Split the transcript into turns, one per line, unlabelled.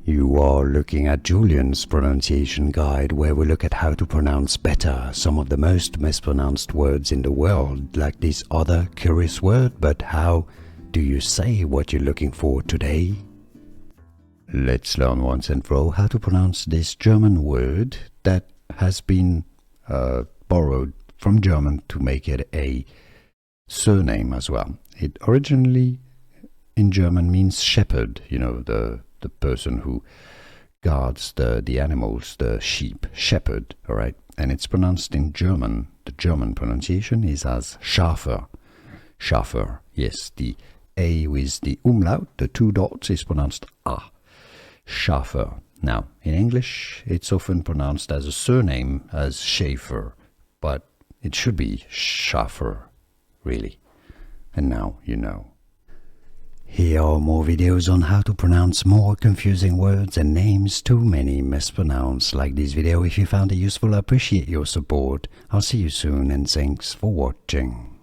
You are looking at Julian's pronunciation guide, where we look at how to pronounce better some of the most mispronounced words in the world, like this other curious word. But how do you say what you're looking for today? Let's learn once and for all how to pronounce this German word that has been borrowed from German to make it a surname as well. It originally in German means shepherd, the person who guards the animals, the sheep, shepherd, all right? And it's pronounced in German. The German pronunciation is as Schäfer. Schäfer, yes, the A with the umlaut, the two dots, is pronounced A. Schäfer. Now, in English, it's often pronounced as a surname as Schäfer, but it should be Schäfer, really. And now you know. Here are more videos on how to pronounce more confusing words and names too many mispronounced. Like this video if you found it useful. I appreciate your support. I'll see you soon and thanks for watching.